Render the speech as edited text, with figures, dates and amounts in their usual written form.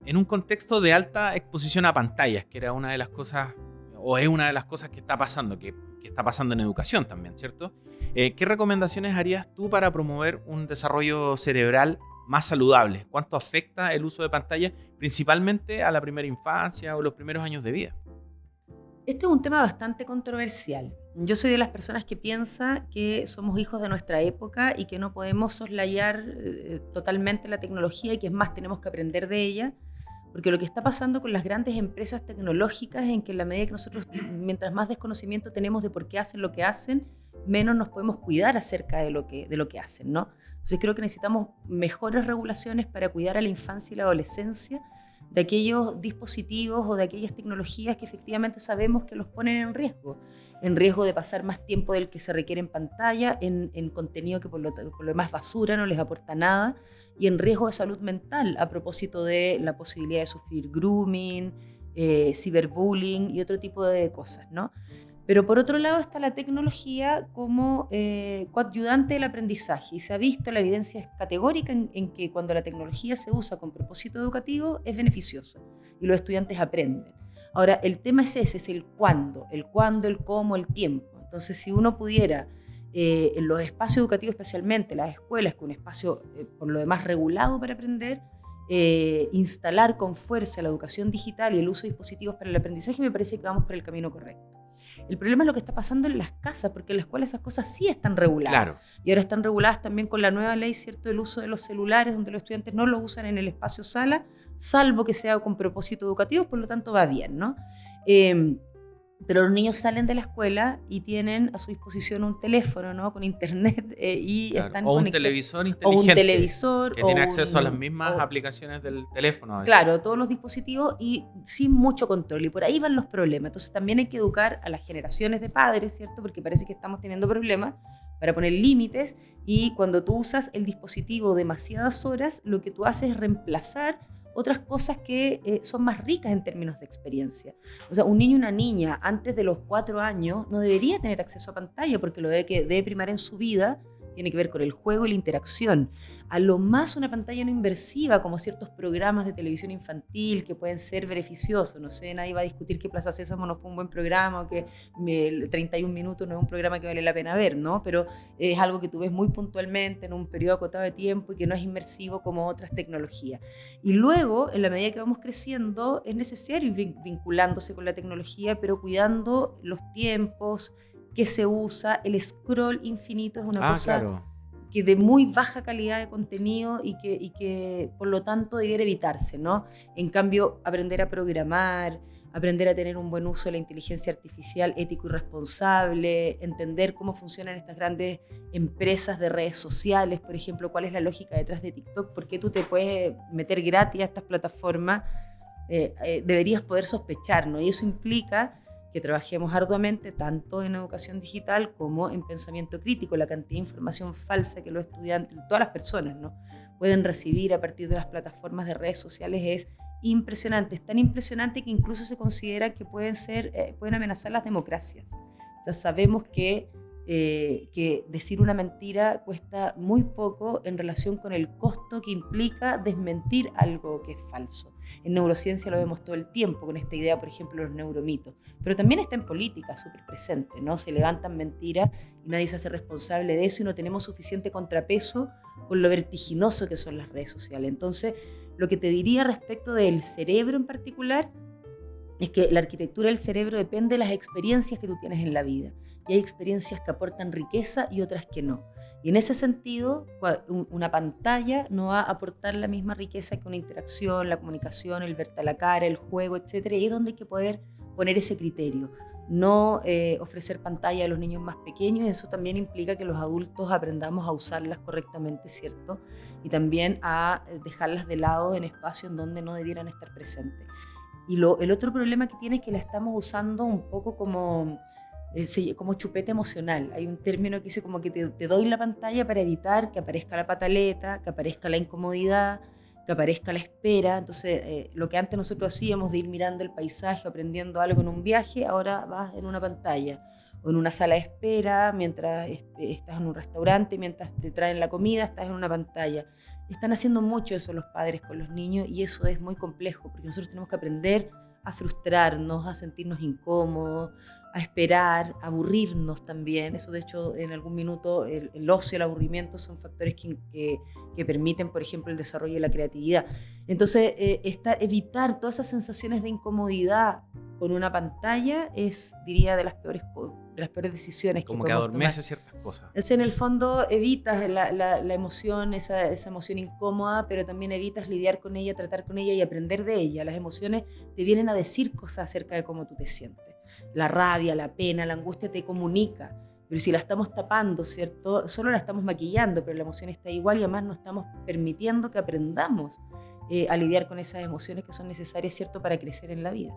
en un contexto de alta exposición a pantallas, que era una de las cosas, o es una de las cosas que está pasando, que está pasando en educación también, ¿cierto? ¿Qué recomendaciones harías tú para promover un desarrollo cerebral más saludable? ¿Cuánto afecta el uso de pantallas, principalmente a la primera infancia o los primeros años de vida? Este es un tema bastante controversial. Yo soy de las personas que piensa que somos hijos de nuestra época y que no podemos soslayar totalmente la tecnología y que es más, tenemos que aprender de ella, porque lo que está pasando con las grandes empresas tecnológicas es en que en la medida que nosotros, mientras más desconocimiento tenemos de por qué hacen lo que hacen, menos nos podemos cuidar acerca de lo que hacen, ¿no? Entonces creo que necesitamos mejores regulaciones para cuidar a la infancia y la adolescencia de aquellos dispositivos o de aquellas tecnologías que efectivamente sabemos que los ponen en riesgo de pasar más tiempo del que se requiere en pantalla, en contenido que por lo demás basura, no les aporta nada, y en riesgo de salud mental a propósito de la posibilidad de sufrir grooming, ciberbullying y otro tipo de cosas, ¿no? Pero por otro lado está la tecnología como coadyuvante del aprendizaje y se ha visto, la evidencia es categórica en que cuando la tecnología se usa con propósito educativo es beneficiosa y los estudiantes aprenden. Ahora, el tema es ese, es el cuándo, el cómo, el tiempo. Entonces, si uno pudiera, en los espacios educativos especialmente, las escuelas, que es un espacio por lo demás regulado para aprender, instalar con fuerza la educación digital y el uso de dispositivos para el aprendizaje, me parece que vamos por el camino correcto. El problema es lo que está pasando en las casas, porque en la escuela esas cosas sí están reguladas. Claro. Y ahora están reguladas también con la nueva ley, ¿cierto?, del uso de los celulares, donde los estudiantes no los usan en el espacio sala, salvo que sea con propósito educativo, por lo tanto va bien, ¿no? Pero los niños salen de la escuela y tienen a su disposición un teléfono, ¿no?, con internet y Claro. están O un conectados. televisor O inteligente un televisor. que tiene acceso a las mismas aplicaciones del teléfono. A veces. Claro, todos los dispositivos y sin mucho control. Y por ahí van los problemas. Entonces también hay que educar a las generaciones de padres, ¿cierto? Porque parece que estamos teniendo problemas para poner límites. Y cuando tú usas el dispositivo demasiadas horas, lo que tú haces es reemplazar otras cosas que son más ricas en términos de experiencia. O sea, un niño y una niña antes de los 4 años no debería tener acceso a pantalla porque lo que debe primar en su vida tiene que ver con el juego y la interacción. A lo más una pantalla no inversiva, como ciertos programas de televisión infantil que pueden ser beneficiosos. No sé, nadie va a discutir que Plaza Sésamo no fue un buen programa o que 31 minutos no es un programa que vale la pena ver, ¿no? Pero es algo que tú ves muy puntualmente en un periodo acotado de tiempo y que no es inmersivo como otras tecnologías. Y luego, en la medida que vamos creciendo, es necesario ir vinculándose con la tecnología, pero cuidando los tiempos que se usa. El scroll infinito es una cosa claro. que de muy baja calidad de contenido y que por lo tanto debiera evitarse, ¿no? En cambio, aprender a programar, aprender a tener un buen uso de la inteligencia artificial ético y responsable, entender cómo funcionan estas grandes empresas de redes sociales, por ejemplo, cuál es la lógica detrás de TikTok, por qué tú te puedes meter gratis a estas plataformas, deberías poder sospechar, ¿no? Y eso implica que trabajemos arduamente tanto en educación digital como en pensamiento crítico. La cantidad de información falsa que los estudiantes, todas las personas, ¿no?, pueden recibir a partir de las plataformas de redes sociales es impresionante. Es tan impresionante que incluso se considera que pueden amenazar las democracias. O sea, sabemos que decir una mentira cuesta muy poco en relación con el costo que implica desmentir algo que es falso. En neurociencia lo vemos todo el tiempo con esta idea, por ejemplo, de los neuromitos. Pero también está en política súper presente, ¿no? Se levantan mentiras y nadie se hace responsable de eso y no tenemos suficiente contrapeso con lo vertiginoso que son las redes sociales. Entonces, lo que te diría respecto del cerebro en particular es que la arquitectura del cerebro depende de las experiencias que tú tienes en la vida. Y hay experiencias que aportan riqueza y otras que no. Y en ese sentido, una pantalla no va a aportar la misma riqueza que una interacción, la comunicación, el verte a la cara, el juego, etc. Y ahí es donde hay que poder poner ese criterio. No ofrecer pantalla a los niños más pequeños, eso también implica que los adultos aprendamos a usarlas correctamente, ¿cierto? Y también a dejarlas de lado en espacios en donde no debieran estar presentes. Y el otro problema que tiene es que la estamos usando un poco como chupete emocional. Hay un término que dice como que te doy la pantalla para evitar que aparezca la pataleta, que aparezca la incomodidad, que aparezca la espera. Entonces, lo que antes nosotros hacíamos de ir mirando el paisaje, aprendiendo algo en un viaje, ahora vas en una pantalla. o en una sala de espera, mientras estás en un restaurante, mientras te traen la comida, estás en una pantalla. Están haciendo mucho eso los padres con los niños y eso es muy complejo, porque nosotros tenemos que aprender a frustrarnos, a sentirnos incómodos, a esperar, a aburrirnos también. Eso, de hecho, en algún minuto el ocio y el aburrimiento son factores que permiten, por ejemplo, el desarrollo de la creatividad. Entonces, evitar todas esas sensaciones de incomodidad con una pantalla es, diría, de las peores decisiones Como que que podemos adormece tomar. ciertas cosas. Es, en el fondo evitas la emoción, esa emoción incómoda, pero también evitas lidiar con ella, tratar con ella y aprender de ella. Las emociones te vienen a decir cosas acerca de cómo tú te sientes. La rabia, la pena, la angustia te comunica, pero si la estamos tapando, ¿cierto? Solo la estamos maquillando, pero la emoción está igual y además no estamos permitiendo que aprendamos a lidiar con esas emociones que son necesarias, ¿cierto?, para crecer en la vida.